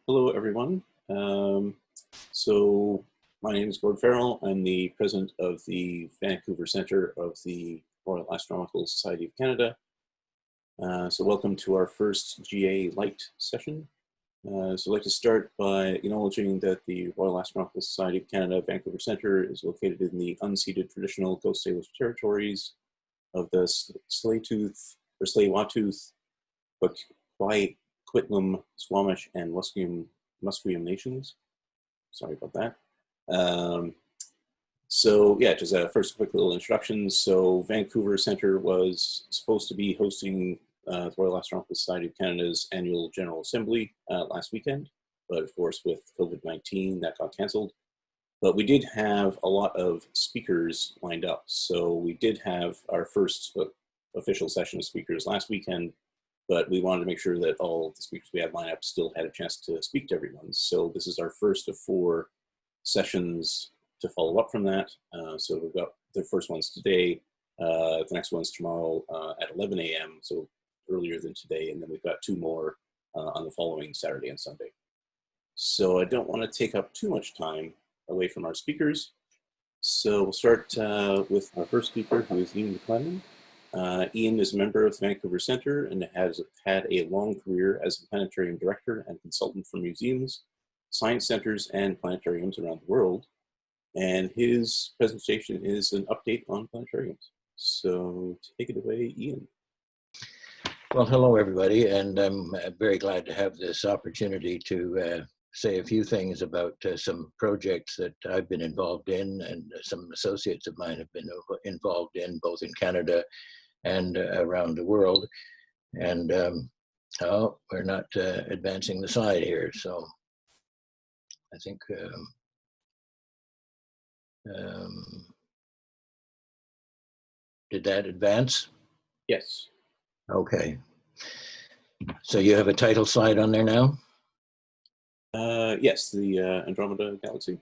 Hello, everyone. So my name is Gord Farrell. I'm the president of the Vancouver Centre of the Royal Astronomical Society of Canada. So welcome to our first GA Lite session. So I'd like to start by acknowledging that the Royal Astronomical Society of Canada Vancouver Centre is located in the unceded traditional Coast Salish territories of the Tsleil-Waututh, Coquitlam, Squamish, and Musqueam nations. Sorry about that. So yeah, just a first quick little introduction. So Vancouver Centre was supposed to be hosting the Royal Astronomical Society of Canada's annual General Assembly last weekend, but of course with COVID-19 that got cancelled. But we did have a lot of speakers lined up. So we did have our first official session of speakers last weekend, but we wanted to make sure that all the speakers we had lined up still had a chance to speak to everyone. So this is our first of 4 sessions to follow up from that. So we've got the first one's today, the next one's tomorrow at 11 a.m., so earlier than today, and then we've got 2 more on the following Saturday and Sunday. So I don't want to take up too much time away from our speakers. So we'll start with our first speaker, who is Ian McLennan. Ian is a member of the Vancouver Centre and has had a long career as a planetarium director and consultant for museums, science centres, and planetariums around the world. And his presentation is an update on planetariums. So take it away, Ian. Well, hello, everybody, and I'm very glad to have this opportunity to say a few things about some projects that I've been involved in and some associates of mine have been involved in, both in Canada and around the world. And oh, we're not advancing the slide here, so I think did that advance? Yes. Okay. So you have a title slide on there now? Yes, the Andromeda Galaxy.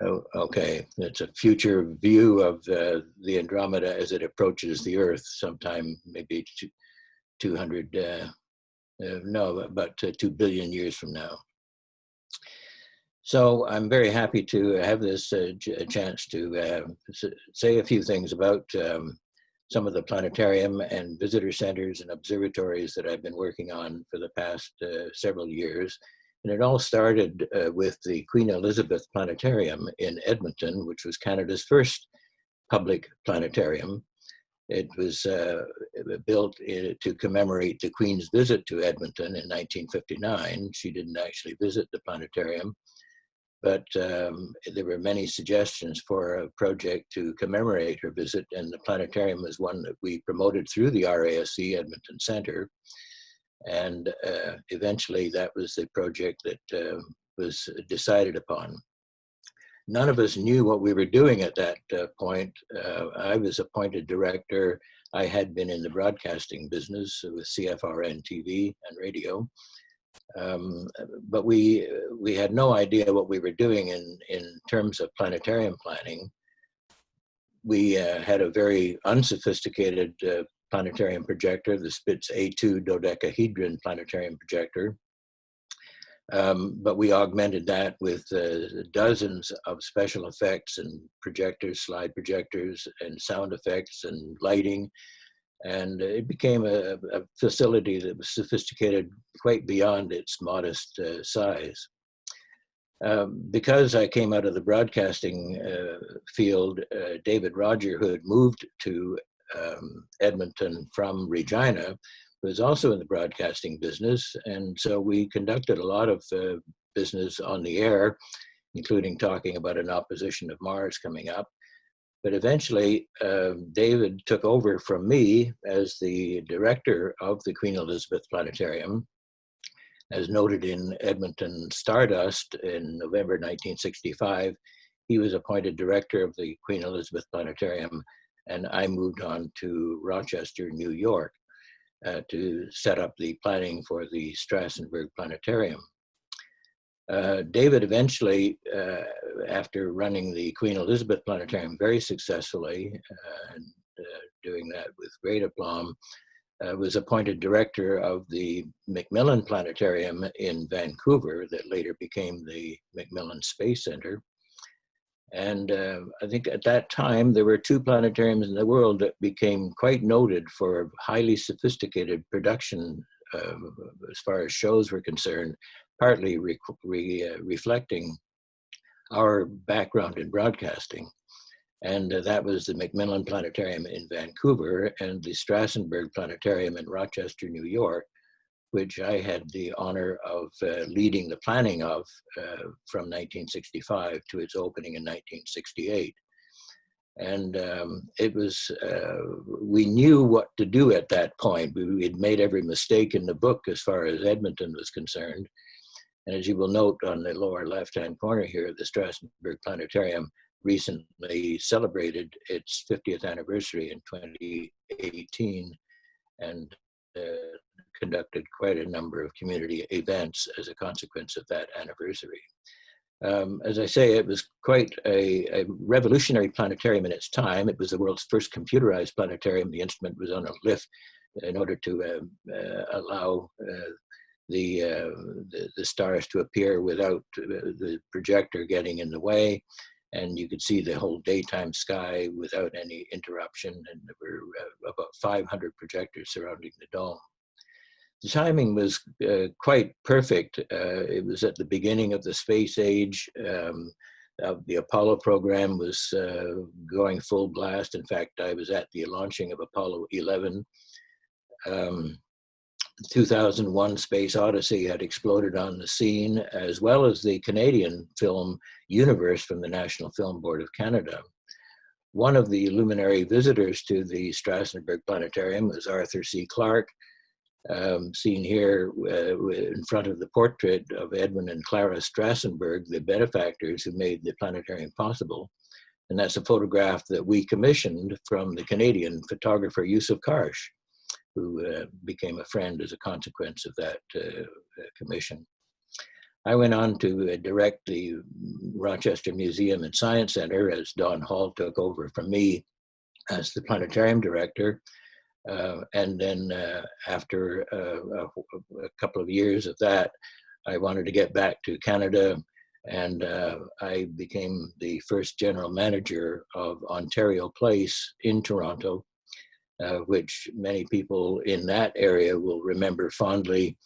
Oh, okay. It's a future view of the Andromeda as it approaches the Earth sometime, maybe 200, no, about 2 billion years from now. So I'm very happy to have this chance to say a few things about some of the planetarium and visitor centers and observatories that I've been working on for the past several years. And it all started with the Queen Elizabeth Planetarium in Edmonton, which was Canada's first public planetarium. It was built to commemorate the Queen's visit to Edmonton in 1959. She didn't actually visit the planetarium, but there were many suggestions for a project to commemorate her visit, and the planetarium was one that we promoted through the RASC Edmonton Centre. And eventually that was the project that was decided upon. None of us knew what we were doing at that point. I was appointed director. I had been in the broadcasting business with CFRN TV and radio. But we had no idea what we were doing in terms of planetarium planning. We had a very unsophisticated planetarium projector, the Spitz A2 dodecahedron planetarium projector. But we augmented that with dozens of special effects and projectors, slide projectors, and sound effects and lighting. And it became a facility that was sophisticated quite beyond its modest size. Because I came out of the broadcasting field, David Roger, who had moved to Edmonton from Regina, was also in the broadcasting business. And so we conducted a lot of business on the air, including talking about an opposition of Mars coming up. But eventually, David took over from me as the director of the Queen Elizabeth Planetarium. As noted in Edmonton Stardust in November 1965, he was appointed director of the Queen Elizabeth Planetarium, and I moved on to Rochester, New York, to set up the planning for the Strassenberg Planetarium. David eventually, after running the Queen Elizabeth Planetarium very successfully and doing that with great aplomb, was appointed director of the MacMillan Planetarium in Vancouver that later became the MacMillan Space Center. And I think at that time, there were two planetariums in the world that became quite noted for highly sophisticated production as far as shows were concerned, partly reflecting our background in broadcasting. And that was the MacMillan Planetarium in Vancouver and the Strassenberg Planetarium in Rochester, New York, which I had the honor of leading the planning of from 1965 to its opening in 1968. And it was, we knew what to do at that point. We had made every mistake in the book as far as Edmonton was concerned. And as you will note on the lower left-hand corner here, the Strassenberg Planetarium recently celebrated its 50th anniversary in 2018 and conducted quite a number of community events as a consequence of that anniversary. As I say, it was quite a revolutionary planetarium in its time. It was the world's first computerized planetarium. The instrument was on a lift in order to allow the stars to appear without the projector getting in the way. And you could see the whole daytime sky without any interruption. And there were about 500 projectors surrounding the dome. The timing was quite perfect. It was at the beginning of the space age. The Apollo program was going full blast. In fact, I was at the launching of Apollo 11. 2001 Space Odyssey had exploded on the scene, as well as the Canadian film universe from the National Film Board of Canada. One of the luminary visitors to the Strassenberg Planetarium was Arthur C. Clarke, seen here in front of the portrait of Edwin and Clara Strassenberg, the benefactors who made the planetarium possible. And that's a photograph that we commissioned from the Canadian photographer Yusuf Karsh, who became a friend as a consequence of that commission. I went on to direct the Rochester Museum and Science Center as Don Hall took over from me as the planetarium director. And then after a couple of years of that, I wanted to get back to Canada, and I became the first general manager of Ontario Place in Toronto, which many people in that area will remember fondly,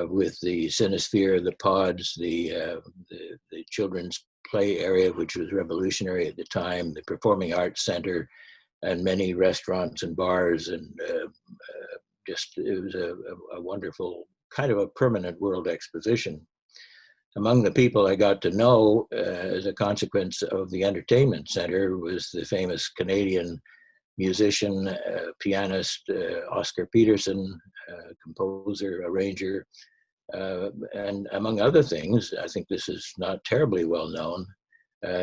with the Cinesphere, the pods, the children's play area, which was revolutionary at the time, the Performing Arts Center, and many restaurants and bars, and just it was a wonderful kind of a permanent world exposition. Among the people I got to know as a consequence of the entertainment center was the famous Canadian musician, pianist Oscar Peterson, composer, arranger, and among other things, I think this is not terribly well known,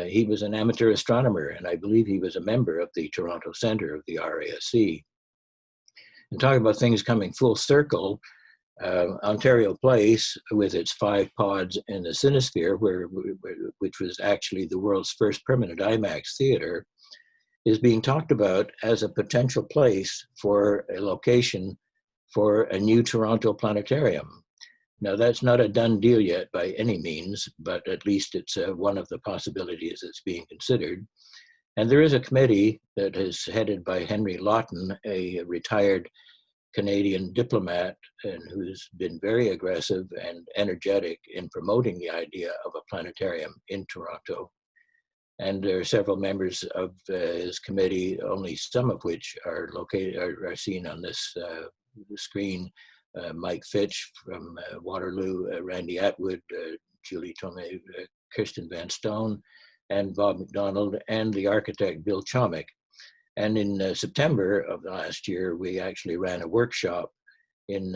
he was an amateur astronomer, and I believe he was a member of the Toronto Centre of the RASC. And talking about things coming full circle, Ontario Place, with its 5 pods in the Cinesphere, which was actually the world's first permanent IMAX theater, is being talked about as a potential place for a location for a new Toronto planetarium. Now, that's not a done deal yet by any means, but at least it's one of the possibilities that's being considered. And there is a committee that is headed by Henry Lawton, a retired Canadian diplomat, and who's been very aggressive and energetic in promoting the idea of a planetarium in Toronto. And there are several members of his committee, only some of which are seen on this screen. Mike Fitch from Waterloo, Randy Atwood, Julie Tomei, Kirsten Van Stone, and Bob McDonald, and the architect Bill Chomick. And in September of the last year, we actually ran a workshop in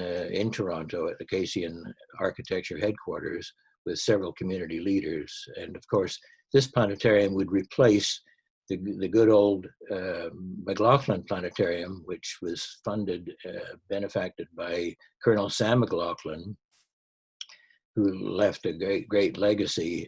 Toronto at the Casian Architecture headquarters with several community leaders. And of course, this planetarium would replace the good old McLaughlin Planetarium, which was funded, benefacted by Colonel Sam McLaughlin, who left a great legacy.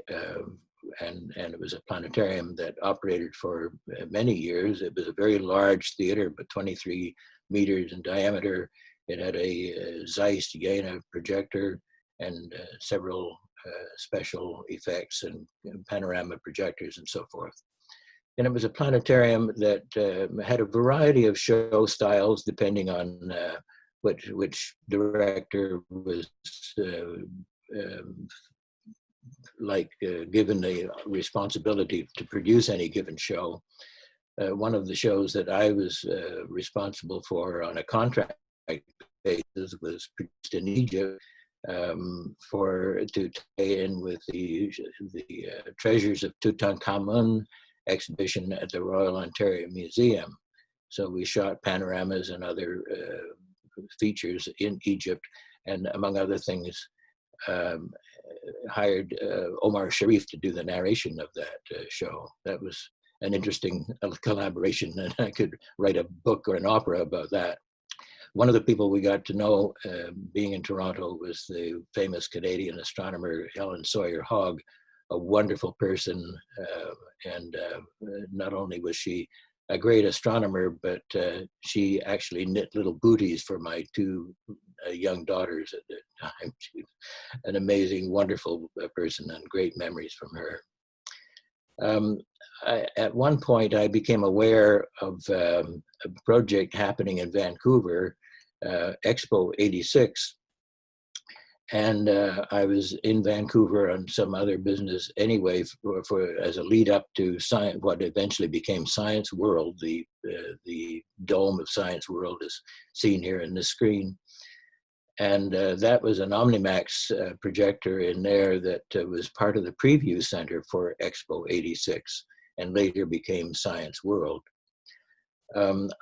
And it was a planetarium that operated for many years. It was a very large theater, but 23 meters in diameter. It had a Zeiss Jena projector and several special effects and panorama projectors and so forth. And it was a planetarium that had a variety of show styles depending on which director was given the responsibility to produce any given show. One of the shows that I was responsible for on a contract basis was produced in Egypt to tie in with the Treasures of Tutankhamun exhibition at the Royal Ontario Museum. So we shot panoramas and other features in Egypt, and among other things, hired Omar Sharif to do the narration of that show. That was an interesting collaboration, and I could write a book or an opera about that. One of the people we got to know being in Toronto was the famous Canadian astronomer Helen Sawyer Hogg, a wonderful person. And not only was she a great astronomer, but she actually knit little booties for my two young daughters at the time. She was an amazing, wonderful person, and great memories from her. At one point, I became aware of a project happening in Vancouver, Expo 86. And I was in Vancouver on some other business anyway, as a lead up to what eventually became Science World. The dome of Science World is seen here in this screen. And that was an Omnimax projector in there that was part of the preview center for Expo 86 and later became Science World.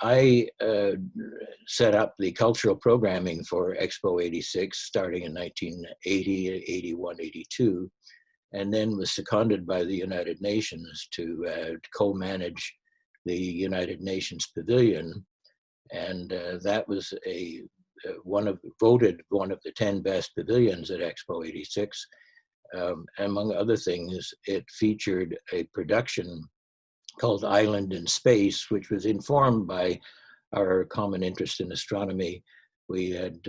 I set up the cultural programming for Expo 86 starting in 1980, 81, 82, and then was seconded by the United Nations to co-manage the United Nations Pavilion. And that was voted one of the 10 best pavilions at Expo 86. Among other things, it featured a production called Island in Space, which was informed by our common interest in astronomy. We had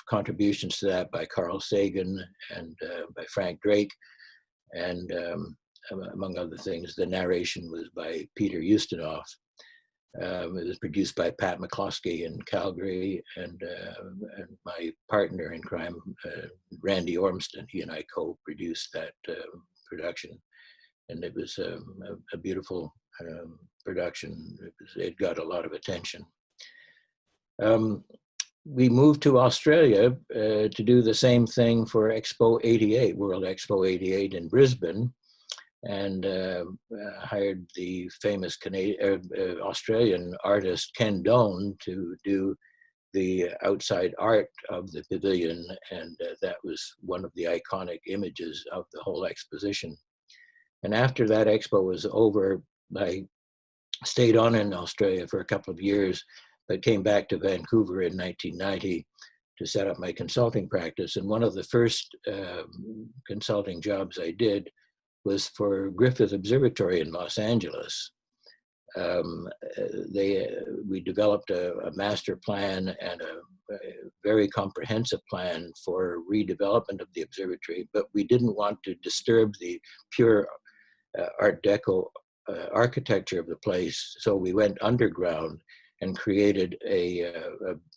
contributions to that by Carl Sagan and by Frank Drake. And among other things, the narration was by Peter Ustinov. It was produced by Pat McCloskey in Calgary, and my partner in crime, Randy Ormston. He and I co-produced that production. And it was a beautiful production. It got a lot of attention. We moved to Australia to do the same thing for Expo 88, World Expo 88 in Brisbane, and hired the famous Australian artist Ken Doan to do the outside art of the pavilion, and that was one of the iconic images of the whole exposition. And after that expo was over, I stayed on in Australia for a couple of years, but came back to Vancouver in 1990 to set up my consulting practice. And one of the first consulting jobs I did was for Griffith Observatory in Los Angeles. We developed a master plan and a very comprehensive plan for redevelopment of the observatory, but we didn't want to disturb the pure Art Deco architecture of the place. So we went underground and created a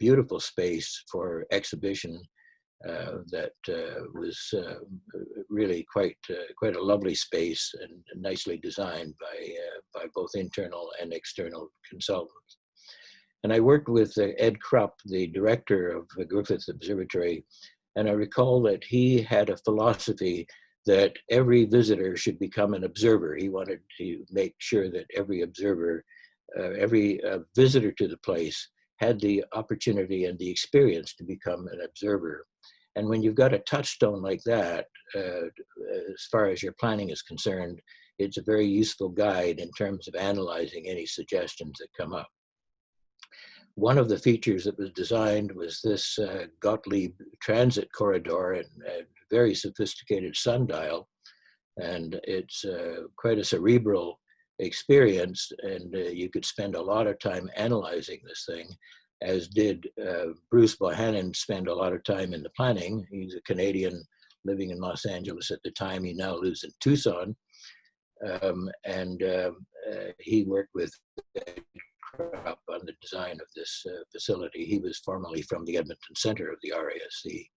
beautiful space for exhibition that was really quite a lovely space and nicely designed by both internal and external consultants. And I worked with Ed Krupp, the director of the Griffith Observatory, and I recall that he had a philosophy that every visitor should become an observer. He wanted to make sure that every observer, every visitor to the place had the opportunity and the experience to become an observer. And when you've got a touchstone like that, as far as your planning is concerned, it's a very useful guide in terms of analyzing any suggestions that come up. One of the features that was designed was this Gottlieb transit corridor and a very sophisticated sundial. And it's quite a cerebral experience, and you could spend a lot of time analyzing this thing, as did Bruce Bohannon spend a lot of time in the planning. He's a Canadian living in Los Angeles at the time. He now lives in Tucson. He worked with Krupp on the design of this facility. He was formerly from the Edmonton Centre of the RASC.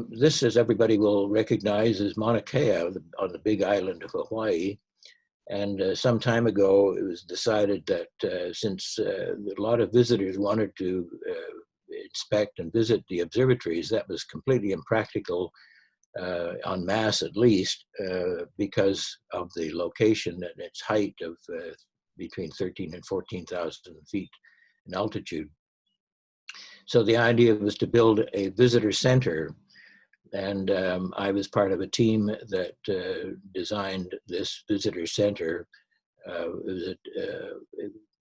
This, as everybody will recognize, is Mauna Kea on the big island of Hawaii. And some time ago, it was decided that since a lot of visitors wanted to inspect and visit the observatories, that was completely impractical en masse, at least, because of the location and its height of between 13 and 14,000 feet in altitude. So the idea was to build a visitor center, and I was part of a team that designed this visitor center.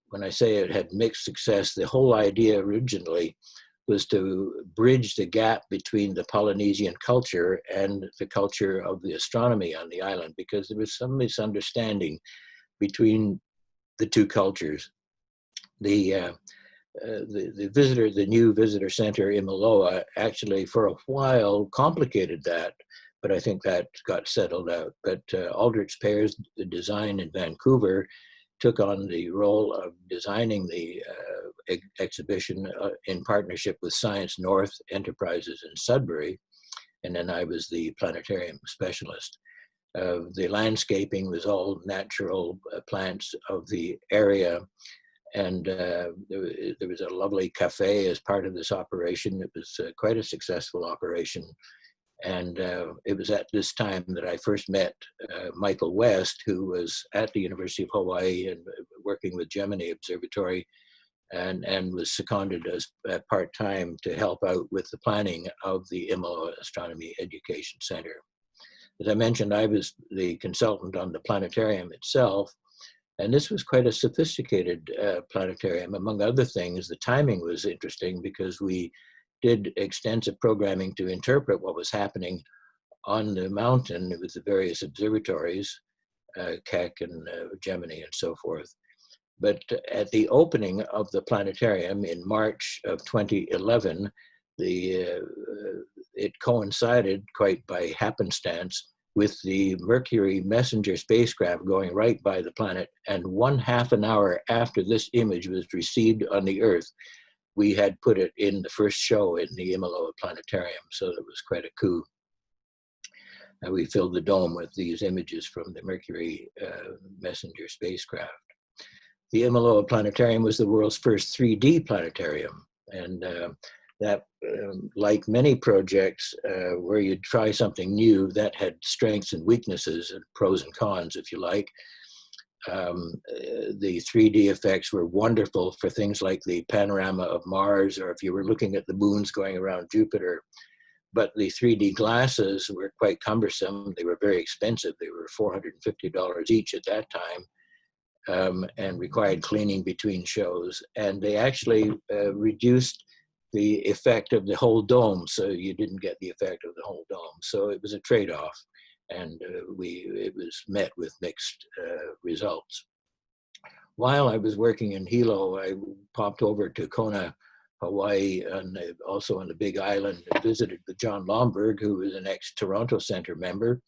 When I say it had mixed success, the whole idea originally was to bridge the gap between the Polynesian culture and the culture of the astronomy on the island, because there was some misunderstanding between the two cultures. The new visitor center in Maloa actually for a while complicated that, but I think that got settled out. But Aldrich Pear's design in Vancouver took on the role of designing the exhibition in partnership with Science North Enterprises in Sudbury, and then I was the planetarium specialist. The landscaping was all natural plants of the area, and there was a lovely cafe as part of this operation. It was quite a successful operation. And it was at this time that I first met Michael West, who was at the University of Hawaii and working with Gemini Observatory, and was seconded as part-time to help out with the planning of the Imalo Astronomy Education Center. As I mentioned, I was the consultant on the planetarium itself, and this was quite a sophisticated planetarium. Among other things, the timing was interesting because we did extensive programming to interpret what was happening on the mountain with the various observatories, Keck and Gemini and so forth. But at the opening of the planetarium in March of 2011, it coincided quite by happenstance with the Mercury messenger spacecraft going right by the planet. And 1/2 an hour after this image was received on the Earth, we had put it in the first show in the Imaloa Planetarium, so it was quite a coup. And we filled the dome with these images from the Mercury messenger spacecraft. The Imaloa Planetarium was the world's first 3D planetarium, and that, like many projects where you try something new, that had strengths and weaknesses, and pros and cons, if you like. The 3D effects were wonderful for things like the panorama of Mars, or if you were looking at the moons going around Jupiter. But the 3D glasses were quite cumbersome. They were very expensive. They were $450 each at that time, and required cleaning between shows. And they actually reduced the effect of the whole dome, so you didn't get the effect of the whole dome. So it was a trade-off. And it was met with mixed results. While I was working in Hilo, I popped over to Kona, Hawaii, and also on the Big Island, and visited with John Lomberg, who was an ex-Toronto Centre member.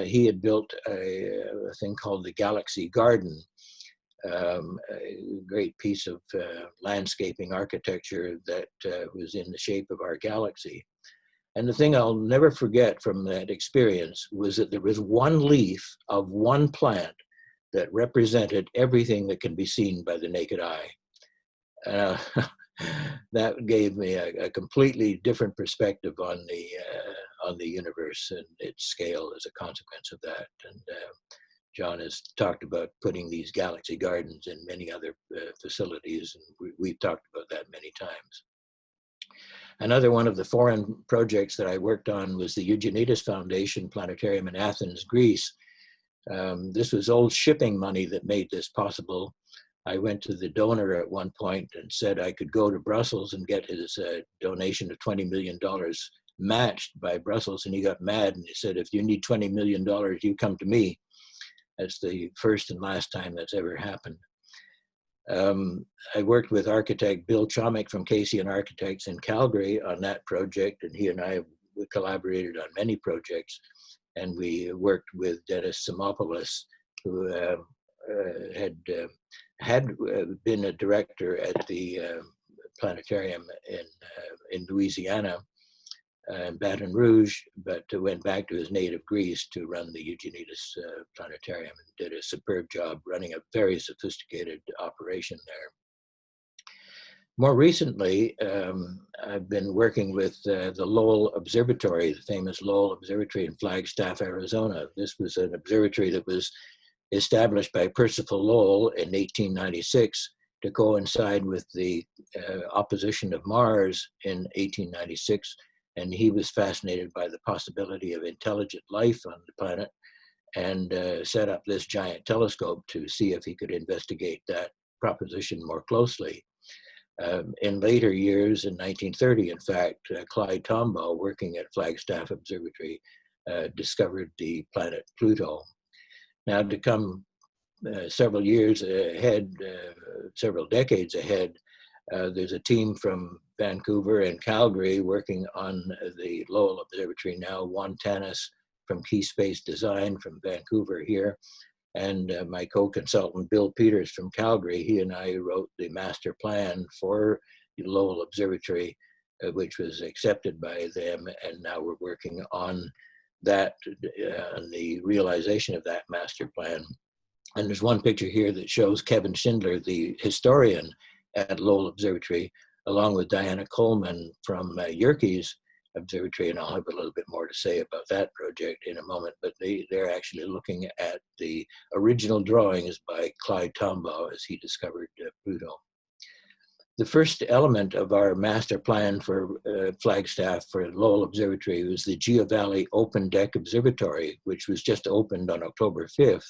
He had built a thing called the Galaxy Garden, a great piece of landscaping architecture that was in the shape of our galaxy. And the thing I'll never forget from that experience was that there was one leaf of one plant that represented everything that can be seen by the naked eye. That gave me a completely different perspective on the universe and its scale as a consequence of that. And John has talked about putting these galaxy gardens in many other facilities, and we've talked about that many times. Another one of the foreign projects that I worked on was the Eugenides Foundation Planetarium in Athens, Greece. This was old shipping money that made this possible. I went to the donor at one point and said I could go to Brussels and get his donation of $20 million matched by Brussels, and he got mad and he said, if you need $20 million, you come to me. That's the first and last time that's ever happened. I worked with architect Bill Chomick from Casey and Architects in Calgary on that project, and he and I collaborated on many projects. And we worked with Dennis Simopoulos, who had been a director at the Planetarium in Louisiana, Baton Rouge, but went back to his native Greece to run the Eugenides Planetarium, and did a superb job running a very sophisticated operation there. More recently, I've been working with the Lowell Observatory, the famous Lowell Observatory in Flagstaff, Arizona. This was an observatory that was established by Percival Lowell in 1896 to coincide with the opposition of Mars in 1896. And he was fascinated by the possibility of intelligent life on the planet, and set up this giant telescope to see if he could investigate that proposition more closely. In later years, in 1930, in fact, Clyde Tombaugh, working at Flagstaff Observatory, discovered the planet Pluto. Now, to come several years ahead, several decades ahead, there's a team from Vancouver and Calgary working on the Lowell Observatory now. Juan Tanis from Key Space Design from Vancouver here, and my co-consultant Bill Peters from Calgary. He and I wrote the master plan for the Lowell Observatory, which was accepted by them, and now we're working on that, on the realization of that master plan. And there's one picture here that shows Kevin Schindler, the historian at Lowell Observatory, along with Diana Coleman from Yerkes Observatory, and I'll have a little bit more to say about that project in a moment, but they're actually looking at the original drawings by Clyde Tombaugh as he discovered Pluto. The first element of our master plan for Flagstaff for Lowell Observatory was the Gea Valley Open Deck Observatory, which was just opened on October 5th.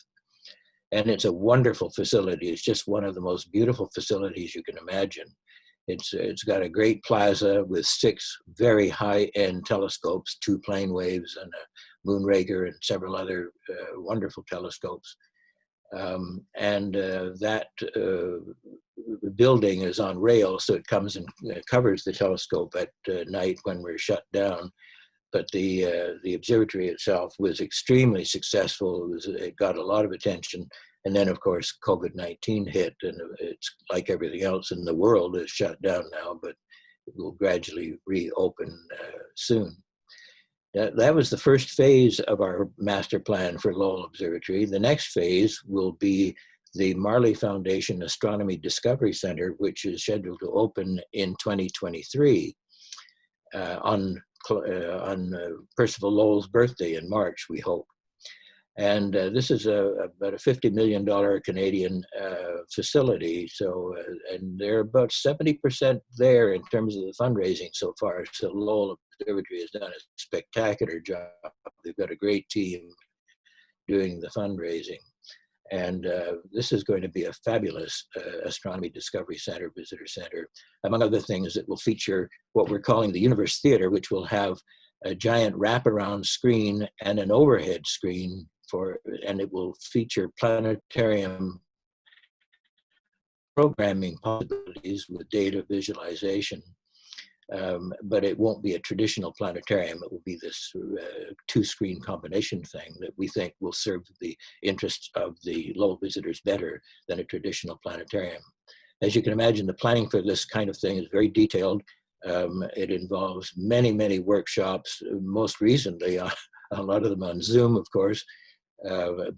And it's a wonderful facility. It's just one of the most beautiful facilities you can imagine. It's got a great plaza with 6 very high-end telescopes, 2 plane waves and a Moonraker and several other wonderful telescopes. That building is on rails, so it comes and covers the telescope at night when we're shut down. But the observatory itself was extremely successful. It got a lot of attention. And then, of course, COVID-19 hit, and it's like everything else in the world is shut down now, but it will gradually reopen soon. That was the first phase of our master plan for Lowell Observatory. The next phase will be the Marley Foundation Astronomy Discovery Center, which is scheduled to open in 2023 on Percival Lowell's birthday in March, we hope. And this is about a $50 million Canadian facility. So, and they're about 70% there in terms of the fundraising so far. So Lowell Observatory has done a spectacular job. They've got a great team doing the fundraising. And this is going to be a fabulous astronomy discovery center, visitor center. Among other things, it will feature what we're calling the Universe Theater, which will have a giant wraparound screen and an overhead screen and it will feature planetarium programming possibilities with data visualization. But it won't be a traditional planetarium. It will be this 2-screen combination thing that we think will serve the interests of the Lowell visitors better than a traditional planetarium. As you can imagine, the planning for this kind of thing is very detailed. It involves many, many workshops, most recently, a lot of them on Zoom, of course,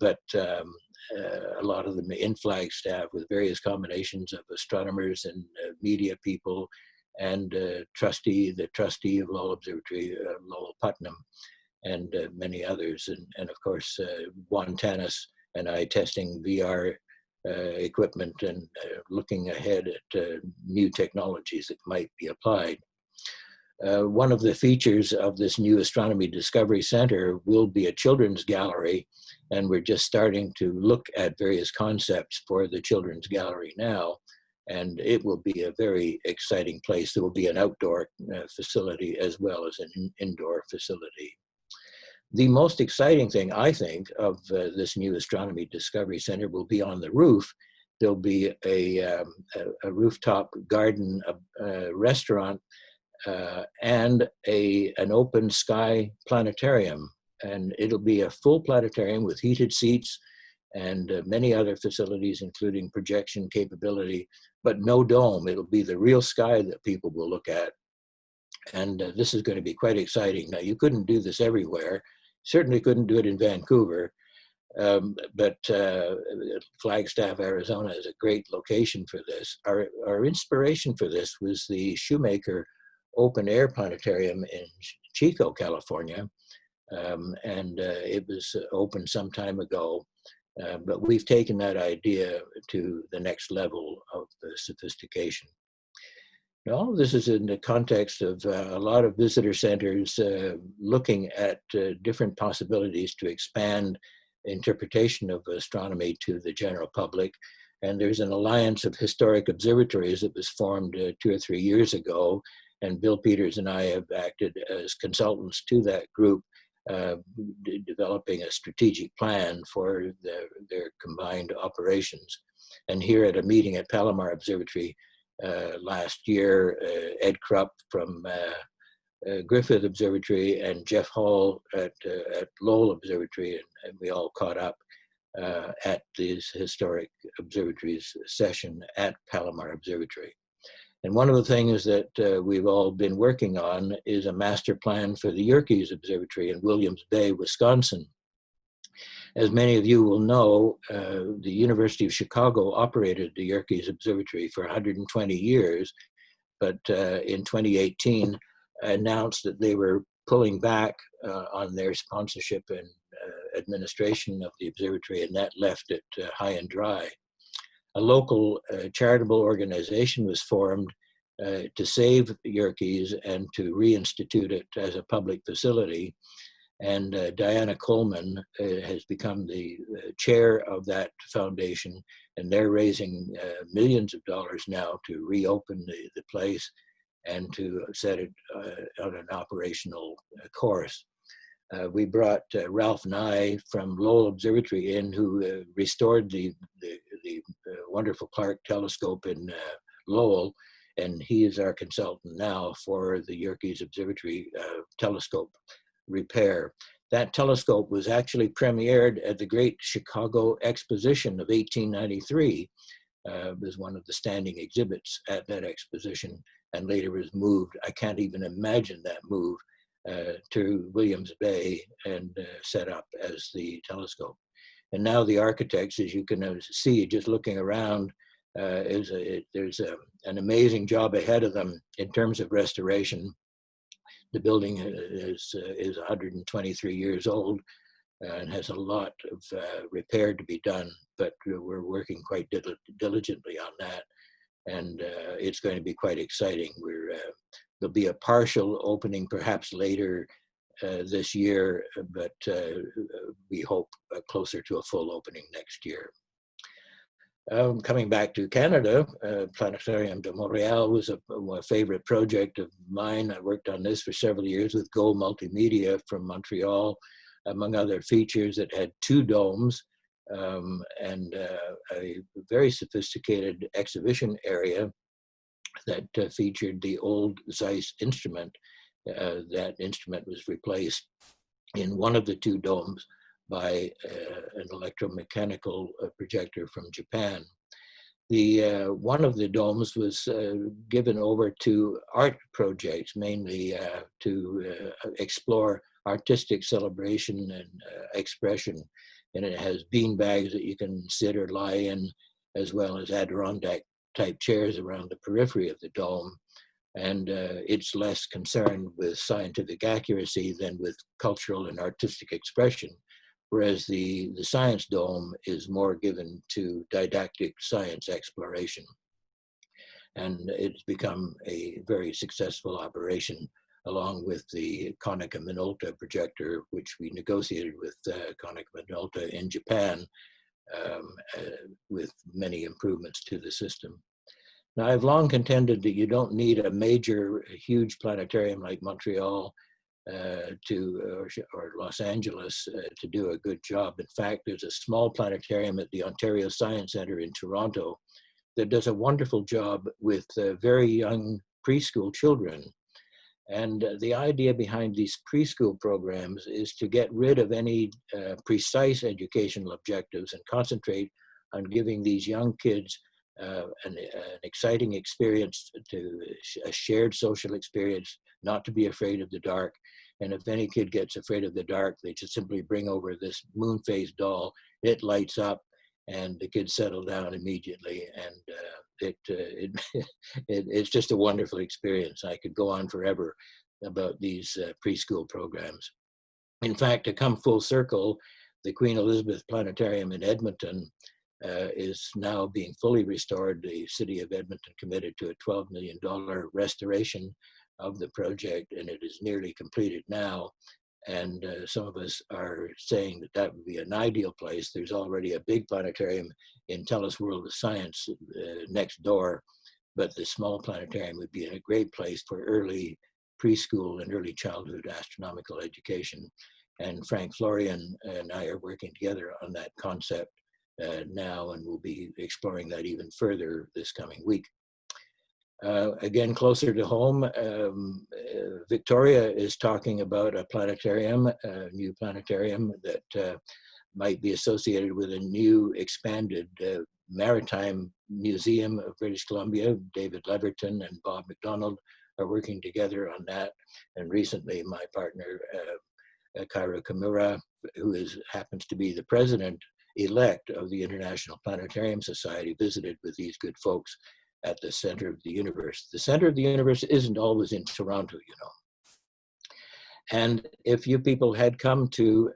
but a lot of them in Flagstaff with various combinations of astronomers and media people, and the trustee of Lowell Observatory, Lowell Putnam, and many others. And of course, Juan Tanis and I testing VR equipment and looking ahead at new technologies that might be applied. One of the features of this new Astronomy Discovery Center will be a children's gallery, and we're just starting to look at various concepts for the children's gallery now, and it will be a very exciting place. There will be an outdoor facility as well as an indoor facility. The most exciting thing, I think, of this new Astronomy Discovery Center will be on the roof. There'll be a rooftop garden, a restaurant, and an open sky planetarium. And it'll be a full planetarium with heated seats and many other facilities, including projection capability, but no dome. It'll be the real sky that people will look at. And this is going to be quite exciting. Now, you couldn't do this everywhere. Certainly couldn't do it in Vancouver, but Flagstaff, Arizona is a great location for this. Our inspiration for this was the Shoemaker Open Air Planetarium in Chico, California. And it was opened some time ago, but we've taken that idea to the next level of sophistication. Now, all of this is in the context of a lot of visitor centers looking at different possibilities to expand interpretation of astronomy to the general public. And there's an alliance of historic observatories that was formed 2 or 3 years ago. And Bill Peters and I have acted as consultants to that group, developing a strategic plan for their combined operations. And here at a meeting at Palomar Observatory last year, Ed Krupp from Griffith Observatory and Jeff Hall at Lowell Observatory, and we all caught up at this historic observatories session at Palomar Observatory. And one of the things that we've all been working on is a master plan for the Yerkes Observatory in Williams Bay, Wisconsin. As many of you will know, the University of Chicago operated the Yerkes Observatory for 120 years, but in 2018 announced that they were pulling back on their sponsorship and administration of the observatory, and that left it high and dry. A local charitable organization was formed to save Yerkes and to reinstitute it as a public facility. And Diana Coleman has become the chair of that foundation, and they're raising millions of dollars now to reopen the place and to set it on an operational course. We brought Ralph Nye from Lowell Observatory in, who restored the wonderful Clark telescope in Lowell, and he is our consultant now for the Yerkes Observatory telescope repair. That telescope was actually premiered at the Great Chicago Exposition of 1893. It was one of the standing exhibits at that exposition, and later was moved. I can't even imagine that move to Williams Bay and set up as the telescope. And now the architects, as you can see, just looking around, there's an amazing job ahead of them in terms of restoration. The building is 123 years old and has a lot of repair to be done, but we're working quite diligently on that. And it's going to be quite exciting. There'll be a partial opening perhaps later this year, but we hope closer to a full opening next year. Coming back to Canada, Planetarium de Montreal was a favorite project of mine. I worked on this for several years with Go Multimedia from Montreal, among other features. It had 2 domes and a very sophisticated exhibition area that featured the old Zeiss instrument. That instrument was replaced in one of the 2 domes by an electromechanical projector from Japan. One of the domes was given over to art projects, mainly to explore artistic celebration and expression. And it has bean bags that you can sit or lie in, as well as Adirondack type chairs around the periphery of the dome. And it's less concerned with scientific accuracy than with cultural and artistic expression, whereas the science dome is more given to didactic science exploration. And it's become a very successful operation, along with the Konica Minolta projector, which we negotiated with Konica Minolta in Japan, with many improvements to the system. Now, I've long contended that you don't need a major, huge planetarium like Montreal or Los Angeles to do a good job. In fact, there's a small planetarium at the Ontario Science Centre in Toronto that does a wonderful job with very young preschool children. And the idea behind these preschool programs is to get rid of any precise educational objectives and concentrate on giving these young kids an exciting experience, a shared social experience, not to be afraid of the dark. And if any kid gets afraid of the dark, they just simply bring over this moon phase doll, it lights up, and the kids settle down immediately. And it's just a wonderful experience. I could go on forever about these preschool programs. In fact, to come full circle, the Queen Elizabeth Planetarium in Edmonton is now being fully restored. The city of Edmonton committed to a $12 million restoration of the project, and it is nearly completed now. And some of us are saying that that would be an ideal place. There's already a big planetarium in TELUS World of Science next door, but the small planetarium would be a great place for early preschool and early childhood astronomical education. And Frank Florian and I are working together on that concept now, and we'll be exploring that even further this coming week. Again, closer to home, Victoria is talking about a planetarium, a new planetarium that might be associated with a new expanded maritime museum of British Columbia. David Leverton and Bob McDonald are working together on that. And recently my partner, Kairo Kimura, who happens to be the president-elect of the International Planetarium Society, visited with these good folks at the center of the universe. The center of the universe isn't always in Toronto, you know. And if you people had come to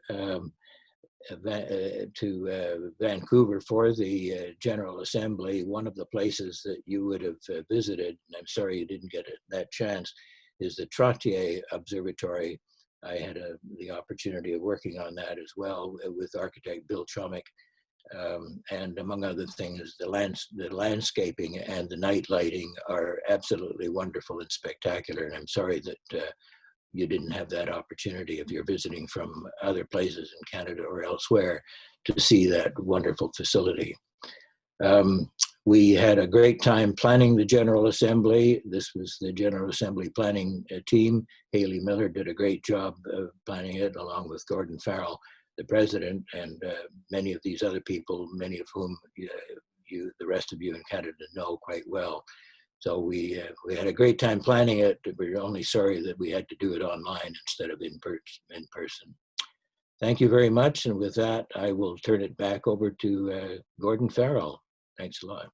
Vancouver for the General Assembly, one of the places that you would have visited, and I'm sorry you didn't get that chance, is the Yates Observatory. I had the opportunity of working on that as well with architect Bill Chomick. And among other things, the landscaping and the night lighting are absolutely wonderful and spectacular. And I'm sorry that you didn't have that opportunity if you're visiting from other places in Canada or elsewhere to see that wonderful facility. We had a great time planning the General Assembly. This was the General Assembly planning team. Haley Miller did a great job of planning it, along with Gordon Farrell, the president, and many of these other people, many of whom the rest of you in Canada know quite well. So we had a great time planning it. We're only sorry that we had to do it online instead of in person. Thank you very much. And with that, I will turn it back over to Gordon Farrell. Thanks a lot.